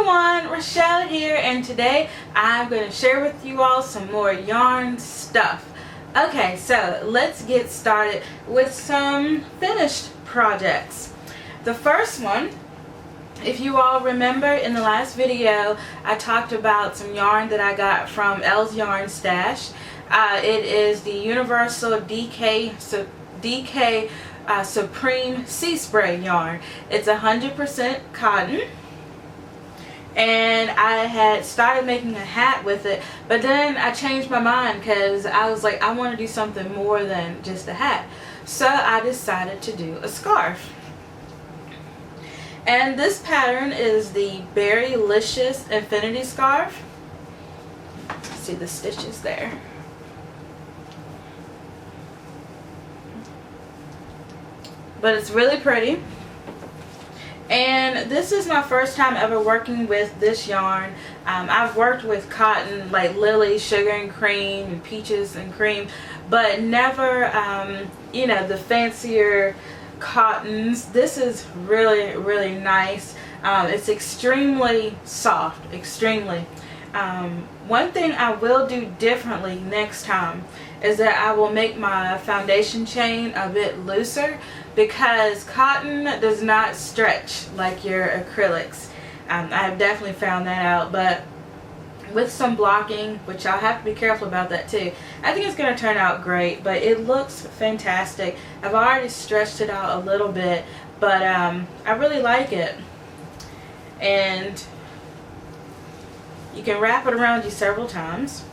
everyone, Rochelle here, and today I'm going to share with you all some more yarn stuff. Okay, so let's get started with some finished projects. The first one, if you all remember in the last video, I talked about some yarn that I got from Elle's Yarn Stash. It is the Universal DK Supreme Sea Spray yarn. It's 100% cotton. And I had started making a hat with it, but then I changed my mind because I was like, I want to do something more than just a hat. So I decided to do a scarf. And this pattern is the Berrylicious Infinity Scarf. See the stitches there. But it's really pretty. And this is my first time ever working with this yarn. I've worked with cotton like Lily, Sugar and Cream, and Peaches and Cream, but never, you know, the fancier cottons. This is really, really nice. It's extremely soft, extremely. One thing I will do differently next time is that I will make my foundation chain a bit looser, because cotton does not stretch like your acrylics. I've definitely found that out, but with some blocking, which I'll have to be careful about that too, I think it's going to turn out great. But it looks fantastic. I've already stretched it out a little bit, but I really like it. And you can wrap it around you several times.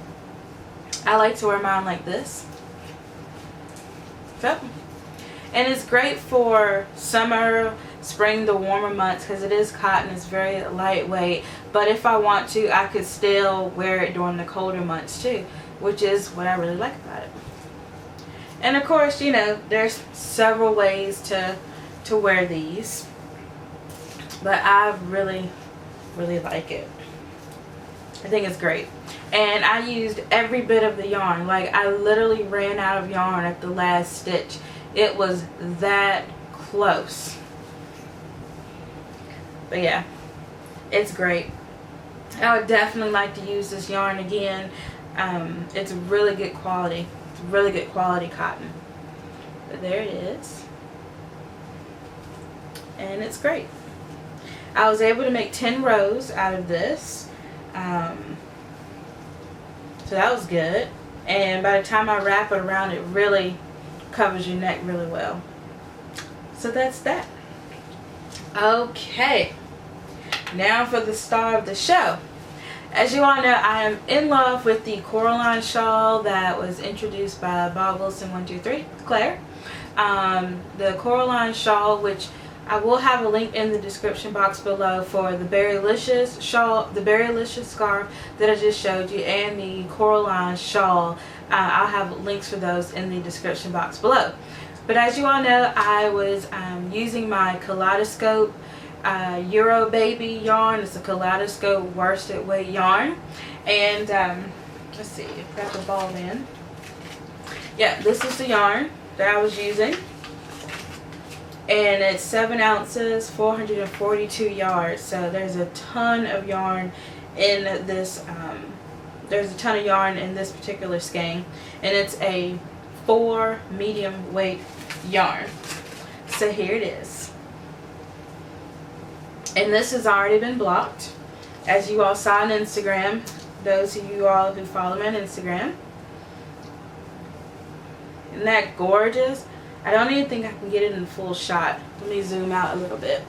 I like to wear mine like this. So, and it's great for summer, spring, the warmer months, because it is cotton. It's very lightweight. But if I want to, I could still wear it during the colder months too, which is what I really like about it. And of course, you know, there's several ways to wear these, but I really, really like it. I think it's great. And I used every bit of the yarn. Like, I literally ran out of yarn at the last stitch. It was that close. But yeah, it's great. I would definitely like to use this yarn again. It's really good quality. It's really good quality cotton. But there it is. And it's great. I was able to make 10 rows out of this. So that was good. And by the time I wrap it around, it really covers your neck really well. So that's that. Okay, now for the star of the show. As you all know, I am in love with the Coraline Shawl that was introduced by Bob Wilson 123 Claire. The Coraline Shawl, which I will have a link in the description box below for the Berrylicious Shawl, the Berrylicious Scarf that I just showed you, and the Coraline Shawl. I'll have links for those in the description box below. But as you all know, I was using my Kaleidoscope Euro Baby yarn. It's a Kaleidoscope worsted weight yarn. And let's see, I've got the ball in. Yeah, this is the yarn that I was using. And it's 7 ounces, 442 yards. So there's a ton of yarn in this. There's a ton of yarn in this particular skein, and it's a 4 medium weight yarn. So here it is. And this has already been blocked, as you all saw on Instagram. Those of you all who follow me on Instagram. Isn't that gorgeous? I don't even think I can get it in full shot. Let me zoom out a little bit.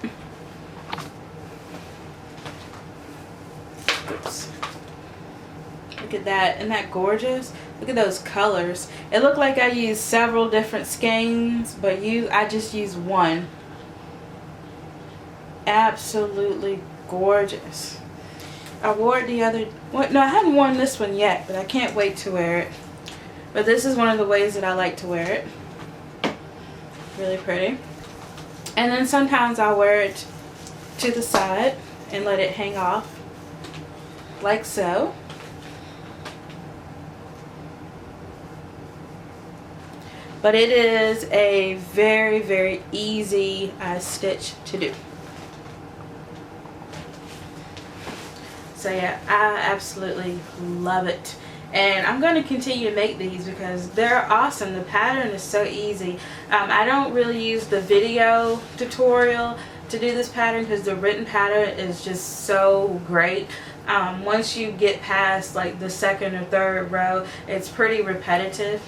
Oops. Look at that. Isn't that gorgeous? Look at those colors. It looked like I used several different skeins, but I just used one. Absolutely gorgeous. I wore it the other... Well, no, I hadn't worn this one yet, but I can't wait to wear it. But this is one of the ways that I like to wear it. Really pretty. And then sometimes I'll wear it to the side and let it hang off like so. But it is a very, very easy stitch to do. So yeah, I absolutely love it. And I'm going to continue to make these because they're awesome. The pattern is so easy. I don't really use the video tutorial to do this pattern because the written pattern is just so great. Once you get past like the second or third row, it's pretty repetitive.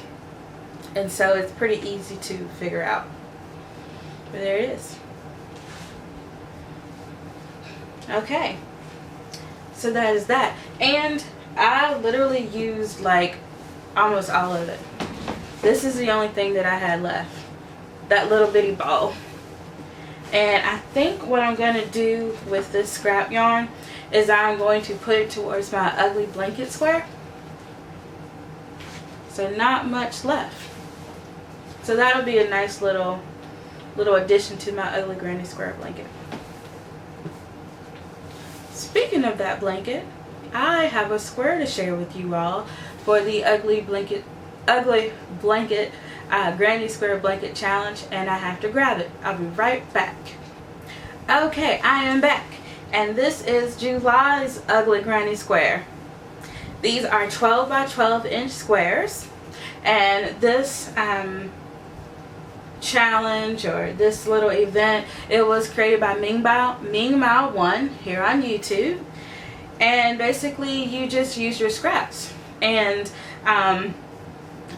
And so it's pretty easy to figure out. But there it is. Okay. So that is that. And I literally used like almost all of it. This is the only thing that I had left. That little bitty ball. And I think what I'm going to do with this scrap yarn is I'm going to put it towards my ugly blanket square. So not much left. So that'll be a nice little addition to my ugly granny square blanket. Speaking of that blanket, I have a square to share with you all for the ugly blanket granny square blanket challenge, and I have to grab it. I'll be right back. Okay, I am back, and this is July's ugly granny square. These are 12 by 12 inch squares, and this challenge or this little event, it was created by Ming Mao 1 here on YouTube. And basically you just use your scraps. And I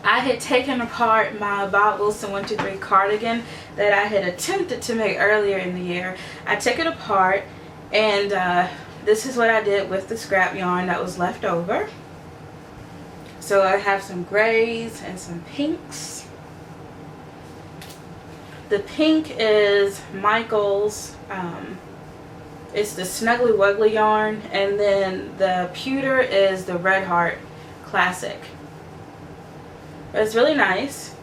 had taken apart my Bob Wilson 123 cardigan that I had attempted to make earlier in the year. I took it apart, and this is what I did with the scrap yarn that was left over. So I have some grays and some pinks. The pink is Michael's, it's the Snuggly Wuggly yarn, and then the pewter is the Red Heart Classic. But it's really nice,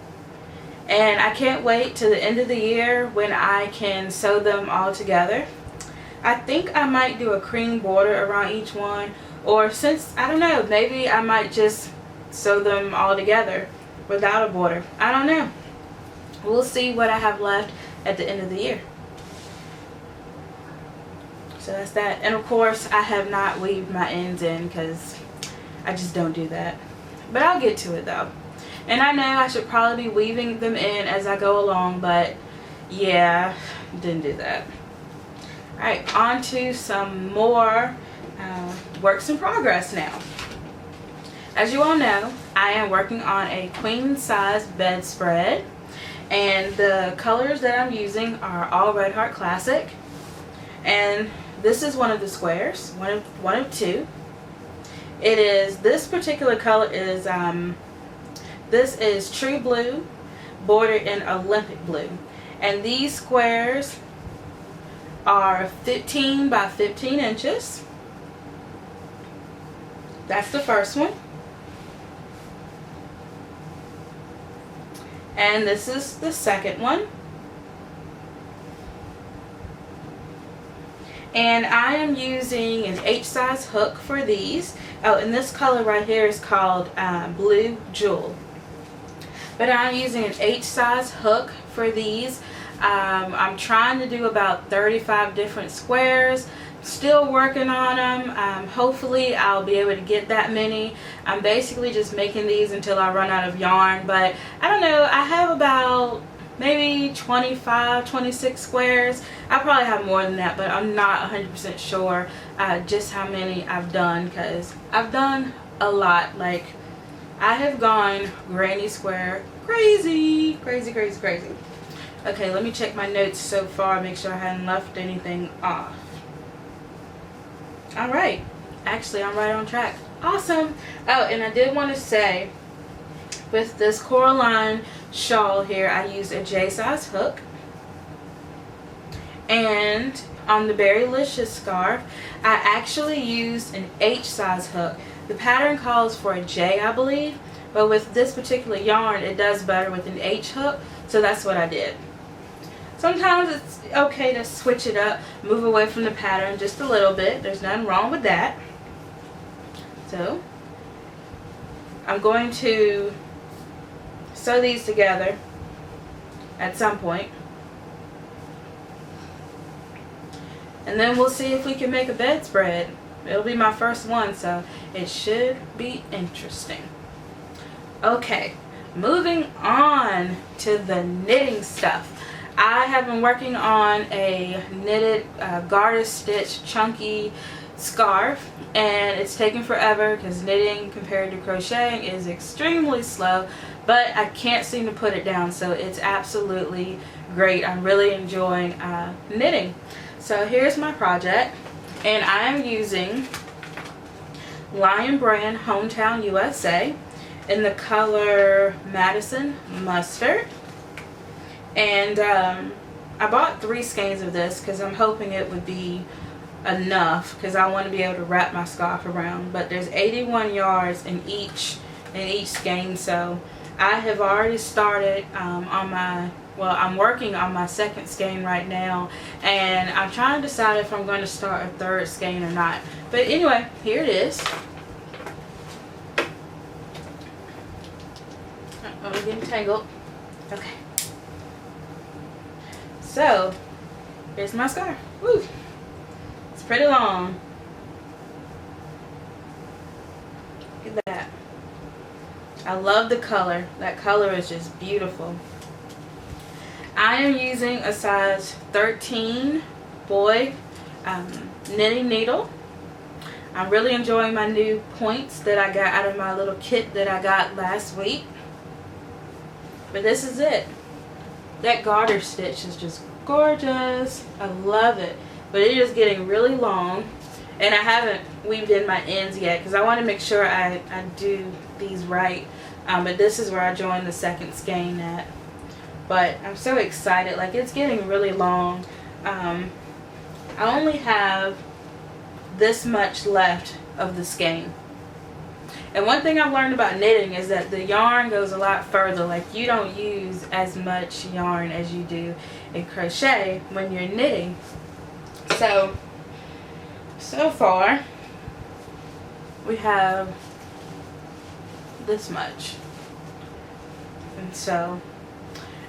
and I can't wait to the end of the year when I can sew them all together. I think I might do a cream border around each one, or since, I don't know, maybe I might just sew them all together without a border. I don't know. We'll see what I have left at the end of the year. So that's that. And of course, I have not weaved my ends in because I just don't do that. But I'll get to it though. And I know I should probably be weaving them in as I go along, but yeah, didn't do that. Alright, on to some more works in progress now. As you all know, I am working on a queen size bedspread. And the colors that I'm using are all Red Heart Classic. And this is one of the squares, one of two. It is, this particular color is, this is True Blue, bordered in Olympic Blue. And these squares are 15 by 15 inches. That's the first one. And this is the second one. And I am using an H-size hook for these. Oh, and this color right here is called Blue Jewel. But I'm using an H-size hook for these. I'm trying to do about 35 different squares. Still working on them. Hopefully I'll be able to get that many. I'm basically just making these until I run out of yarn, but I don't know, I have about maybe 25, 26 squares. I probably have more than that, but I'm not 100% sure just how many I've done, because I've done a lot. Like, I have gone granny square crazy, crazy, crazy, crazy. Okay, let me check my notes so far, make sure I hadn't left anything off. Alright, actually I'm right on track. Awesome. Oh, and I did want to say, with this Coraline Shawl here, I used a J-size hook. And on the Berrylicious scarf, I actually used an H-size hook. The pattern calls for a J, I believe, but with this particular yarn, it does better with an H hook, so that's what I did. Sometimes it's okay to switch it up, move away from the pattern just a little bit. There's nothing wrong with that. So, I'm going to sew these together at some point. And then we'll see if we can make a bedspread. it'll be my first one, so it should be interesting. Okay, moving on to the knitting stuff. I have been working on a knitted garter stitch chunky scarf, and it's taken forever because knitting compared to crocheting is extremely slow, but I can't seem to put it down, so it's absolutely great. I'm really enjoying knitting. So here's my project, and I am using Lion Brand Hometown USA in the color Madison Mustard. And I bought 3 skeins of this because I'm hoping it would be enough, because I want to be able to wrap my scarf around. But there's 81 yards in each skein, so I have already started on my, well, I'm working on my 2nd skein right now, and I'm trying to decide if I'm going to start a 3rd skein or not. But anyway, here it is. I'm getting tangled. Okay. So, here's my scarf. Woo! It's pretty long. Look at that. I love the color. That color is just beautiful. I am using a size 13 boy knitting needle. I'm really enjoying my new points that I got out of my little kit that I got last week. But this is it. That garter stitch is just gorgeous. I love it. But it is getting really long, and I haven't weaved in my ends yet because I want to make sure I do these right. But this is where I joined the 2nd skein at. But I'm so excited. Like, it's getting really long. I only have this much left of the skein. And one thing I've learned about knitting is that the yarn goes a lot further. Like, you don't use as much yarn as you do in crochet when you're knitting. So far we have this much. And so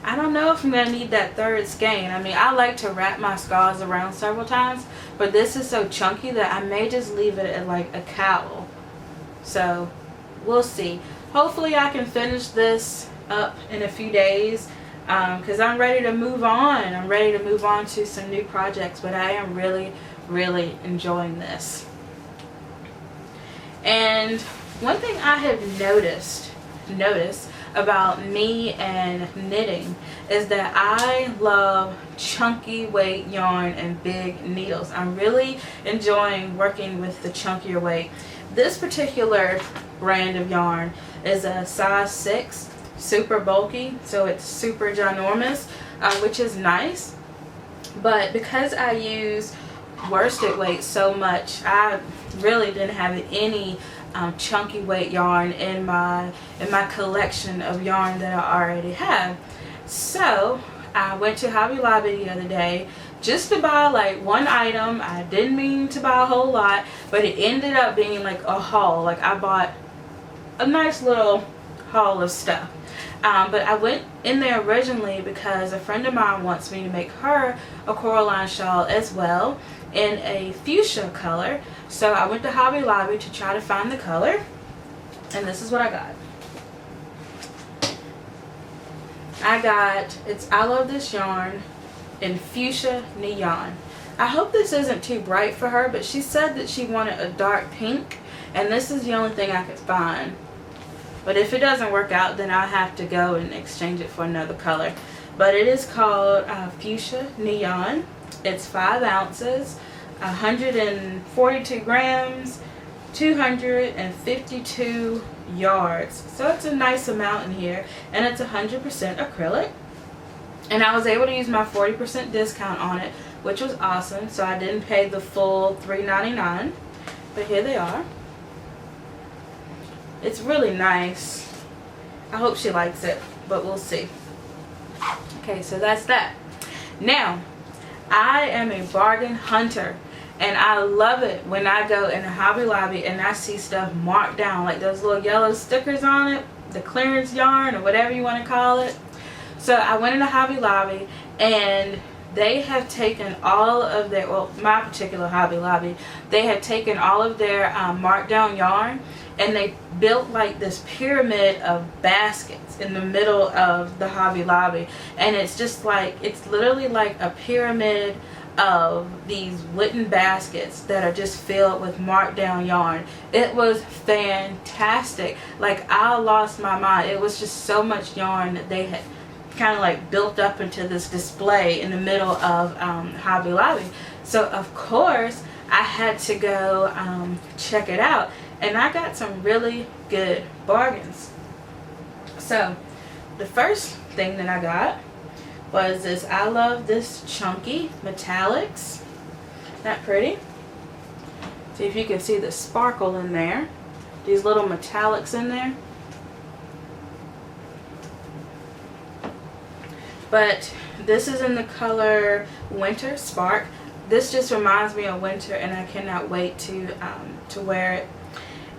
I don't know if I'm going to need that 3rd skein. I mean, I like to wrap my scarves around several times, but this is so chunky that I may just leave it at like a cowl. So we'll see. Hopefully I can finish this up in a few days, because I'm ready to move on. I'm ready to move on to some new projects, but I am really, really enjoying this. And one thing I have noticed about me and knitting is that I love chunky weight yarn and big needles. I'm really enjoying working with the chunkier weight. This particular brand of yarn is a size 6, super bulky, so it's super ginormous, which is nice. But because I use worsted weight so much, I really didn't have any chunky weight yarn in my collection of yarn that I already have. So I went to Hobby Lobby the other day just to buy like one item. I didn't mean to buy a whole lot, but it ended up being like a haul. Like, I bought a nice little haul of stuff. But I went in there originally because a friend of mine wants me to make her a Coraline shawl as well in a fuchsia color. So I went to Hobby Lobby to try to find the color, and this is what I got. I love this yarn in fuchsia neon. I hope this isn't too bright for her, but she said that she wanted a dark pink, and this is the only thing I could find. But if it doesn't work out, then I'll have to go and exchange it for another color. But it is called fuchsia neon. It's 5 ounces, 142 grams, 252 yards. So it's a nice amount in here, and it's 100% acrylic. And I was able to use my 40% discount on it, which was awesome. So I didn't pay the full $3.99, but here they are. It's really nice. I hope she likes it, but we'll see. Okay, so that's that. Now, I am a bargain hunter, and I love it when I go in a Hobby Lobby and I see stuff marked down, like those little yellow stickers on it, the clearance yarn or whatever you want to call it. So I went into Hobby Lobby, and they have taken all of their, well, my particular Hobby Lobby, they have taken all of their markdown yarn, and they built like this pyramid of baskets in the middle of the Hobby Lobby. And it's just like, it's literally like a pyramid of these wooden baskets that are just filled with markdown yarn. It was fantastic. Like, I lost my mind. It was just so much yarn that they had kind of like built up into this display in the middle of Hobby Lobby. So of course I had to go check it out, and I got some really good bargains. So the first thing that I got was this. I love this chunky metallics. Isn't that pretty? See if you can see the sparkle in there. These little metallics in there. But this is in the color Winter Spark. This just reminds me of winter, and I cannot wait to wear it.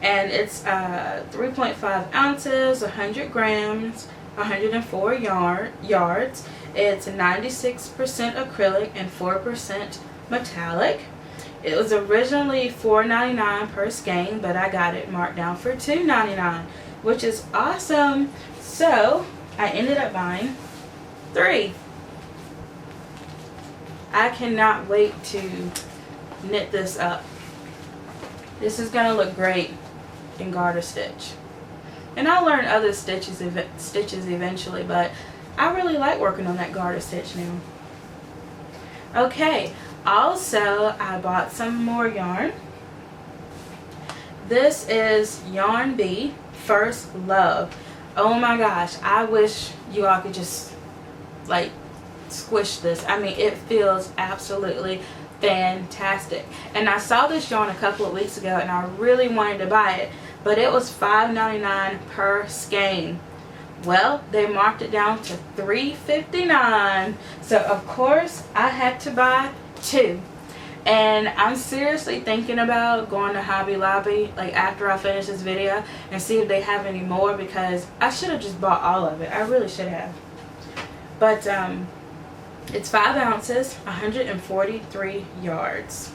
And it's 3.5 ounces, 100 grams, 104 yards. It's 96% acrylic and 4% metallic. It was originally $4.99 per skein, but I got it marked down for $2.99, which is awesome. So I ended up buying 3. I cannot wait to knit this up. This is gonna look great in garter stitch, and I'll learn other stitches eventually, but I really like working on that garter stitch now. Okay, also I bought some more yarn. This is Yarn Bee First Love. Oh my gosh, I wish you all could just like squish this. I mean, it feels absolutely fantastic. And I saw this yarn a couple of weeks ago, and I really wanted to buy it, but it was $5.99 per skein. Well, they marked it down to $3.59, so of course I had to buy 2. And I'm seriously thinking about going to Hobby Lobby like after I finish this video and see if they have any more, because I should have just bought all of it. I really should have. But it's 5 ounces, 143 yards.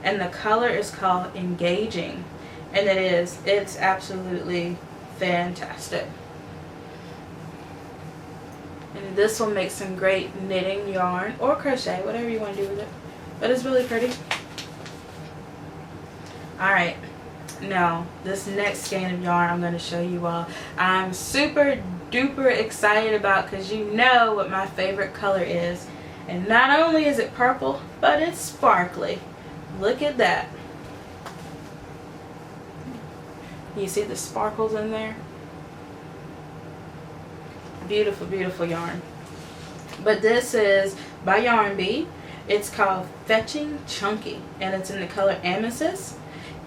And the color is called Engaging. And it's absolutely fantastic. And this will make some great knitting yarn or crochet, whatever you want to do with it. But it's really pretty. Alright, now this next skein of yarn I'm going to show you all, I'm super duper excited about, because you know what my favorite color is. And not only is it purple, but it's sparkly. Look at that. You see the sparkles in there? Beautiful, beautiful yarn. But this is by Yarn Bee. It's called Fetching Chunky, and it's in the color Amethyst.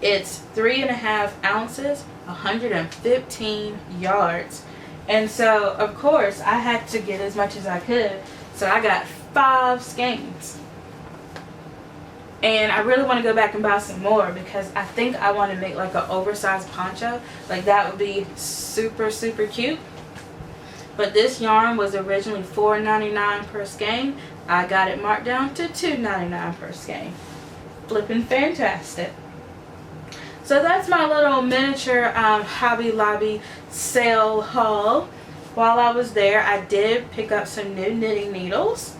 It's 3.5 ounces, 115 yards. And so, of course, I had to get as much as I could. So I got 5 skeins. And I really want to go back and buy some more, because I think I want to make like an oversized poncho. Like, that would be super, super cute. But this yarn was originally $4.99 per skein. I got it marked down to $2.99 per skein. Flipping fantastic. So that's my little miniature Hobby Lobby sale haul. While I was there, I did pick up some new knitting needles.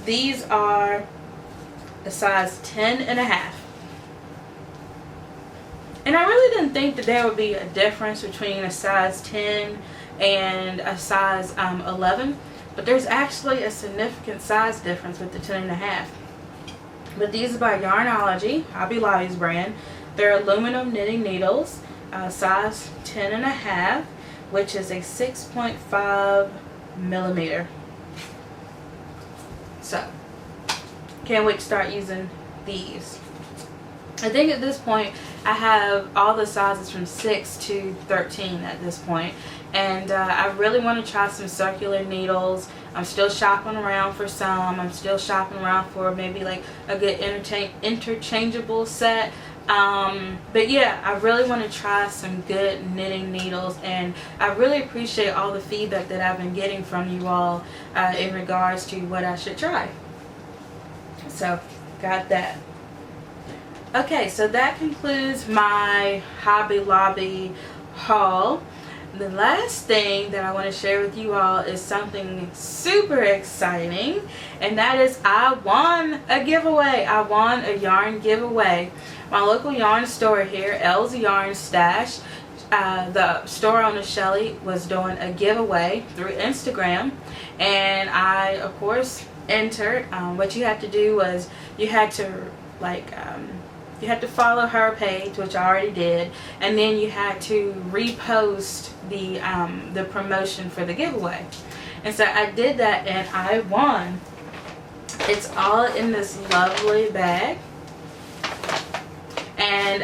These are a size 10.5. And I really didn't think that there would be a difference between a size 10 and a size 11. But there's actually a significant size difference with the 10.5. But these are by Yarnology, Hobby Lobby's brand. They're aluminum knitting needles, size 10.5, which is a 6.5 millimeter. So, can't wait to start using these. I think at this point I have all the sizes from 6 to 13 at this point. And I really want to try some circular needles. I'm still shopping around for some. I'm still shopping around for maybe like a good interchangeable set. But yeah, I really want to try some good knitting needles, and I really appreciate all the feedback that I've been getting from you all in regards to what I should try. So got that. Okay, so that concludes my Hobby Lobby haul. The last thing that I want to share with you all is something super exciting, and that is I won a giveaway. I won a yarn giveaway. My local yarn store here, L's Yarn Stash, the store owner Shelly was doing a giveaway through Instagram, and I of course entered. What you had to do was you had to you had to follow her page, which I already did, and then you had to repost the promotion for the giveaway. And so I did that and I won. It's all in this lovely bag. And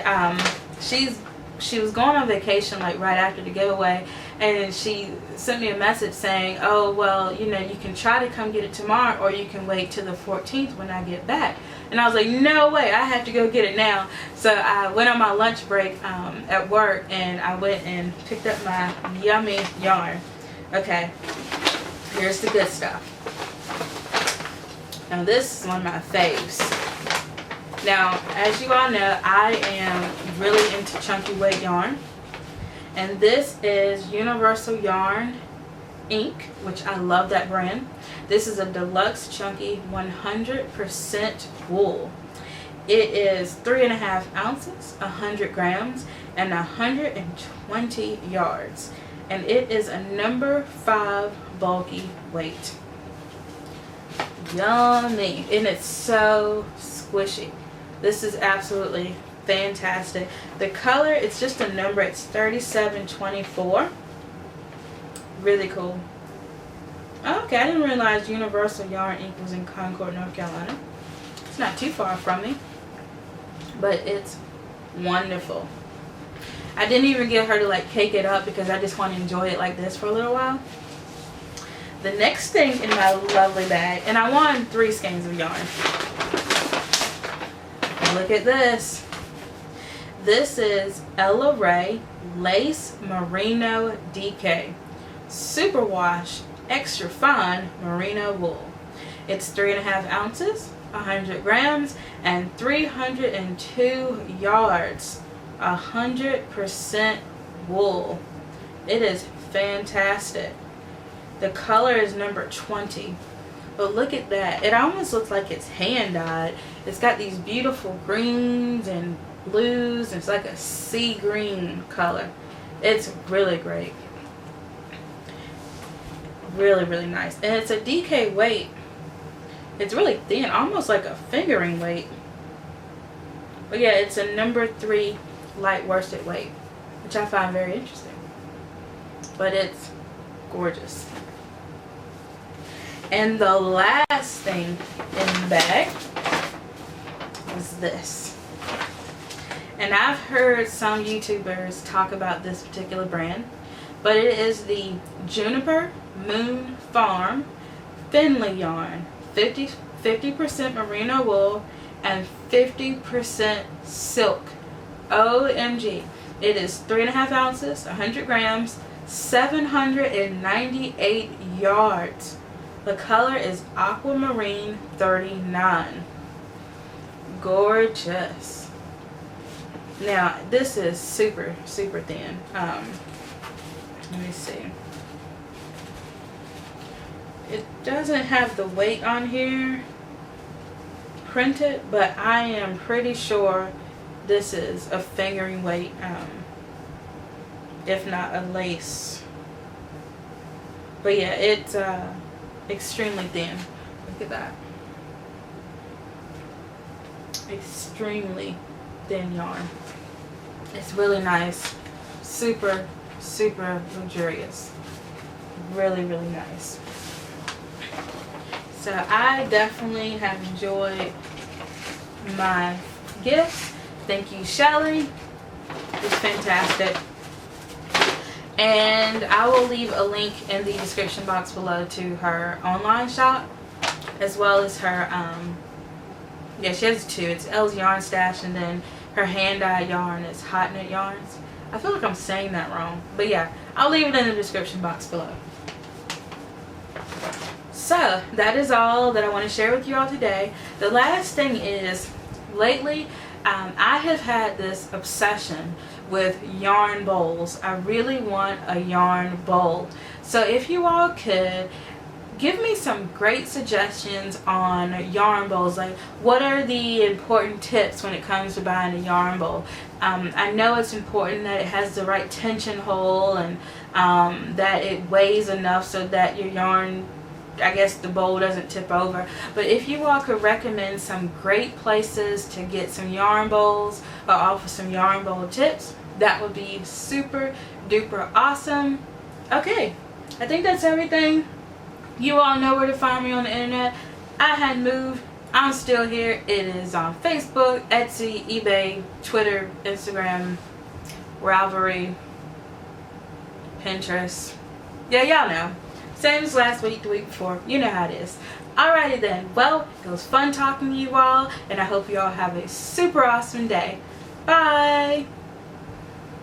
she was going on vacation like right after the giveaway, and she sent me a message saying, oh well, you know, you can try to come get it tomorrow, or you can wait till the 14th when I get back. And I was like, no way, I have to go get it now. So I went on my lunch break at work, and I went and picked up my yummy yarn. Okay, here's the good stuff. Now this is one of my faves. Now, as you all know, I am really into chunky weight yarn. And this is Universal Yarn Inc., which I love that brand. This is a deluxe chunky 100% wool. It is 3.5 ounces, 100 grams, and 120 yards. And it is a number 5 bulky weight. Yummy. And it's so squishy. This is absolutely fantastic. The color, it's just a number. It's 3724. Really cool. Okay, I didn't realize Universal Yarn Inc. was in Concord, North Carolina. It's not too far from me, but it's wonderful. I didn't even get her to like cake it up because I just want to enjoy it like this for a little while. The next thing in my lovely bag, and I won 3 skeins of yarn. Look at this. This is Ella Ray Lace Merino DK Superwash Extra Fine Merino Wool. It's 3.5 ounces, 100 grams, and 302 yards. 100% wool. It is fantastic. The color is number 20. But look at that. It almost looks like it's hand dyed. It's got these beautiful greens and blues. It's like a sea green color. It's really great. Really, really nice. And it's a DK weight. It's really thin, almost like a fingering weight. But yeah, it's a number 3 light worsted weight, which I find very interesting. But it's gorgeous. And the last thing in the bag is this. And I've heard some YouTubers talk about this particular brand, but it is the Juniper Moon Farm Finley yarn. 50% merino wool and 50% silk. OMG. It is 3.5 ounces, 100 grams, 798 yards. The color is Aquamarine 39. Gorgeous. Now, this is super, super thin. Let me see. It doesn't have the weight on here printed, but I am pretty sure this is a fingering weight, if not a lace. But yeah, it's extremely thin. Look at that. Extremely thin yarn. It's really nice. Super, super luxurious. Really, really nice. So I definitely have enjoyed my gifts. Thank you, Shelly. It's fantastic. And I will leave a link in the description box below to her online shop, as well as her, yeah, she has 2. It's L's Yarn Stash, and then her hand-dyed yarn is Hot Knit Yarns. I feel like I'm saying that wrong. But yeah, I'll leave it in the description box below. So that is all that I want to share with you all today. The last thing is, lately I have had this obsession with yarn bowls. I really want a yarn bowl. So if you all could give me some great suggestions on yarn bowls, like what are the important tips when it comes to buying a yarn bowl. I know it's important that it has the right tension hole and that it weighs enough so that your yarn, I guess the bowl doesn't tip over. But if you all could recommend some great places to get some yarn bowls or offer some yarn bowl tips, that would be super duper awesome. Okay, I think that's everything. You all know where to find me on the internet. I had moved. I'm still here. It is on Facebook, Etsy, eBay, Twitter, Instagram, Ravelry, Pinterest. Yeah, y'all know. Same as last week, the week before. You know how it is. Alrighty then. Well, it was fun talking to you all, and I hope you all have a super awesome day. Bye!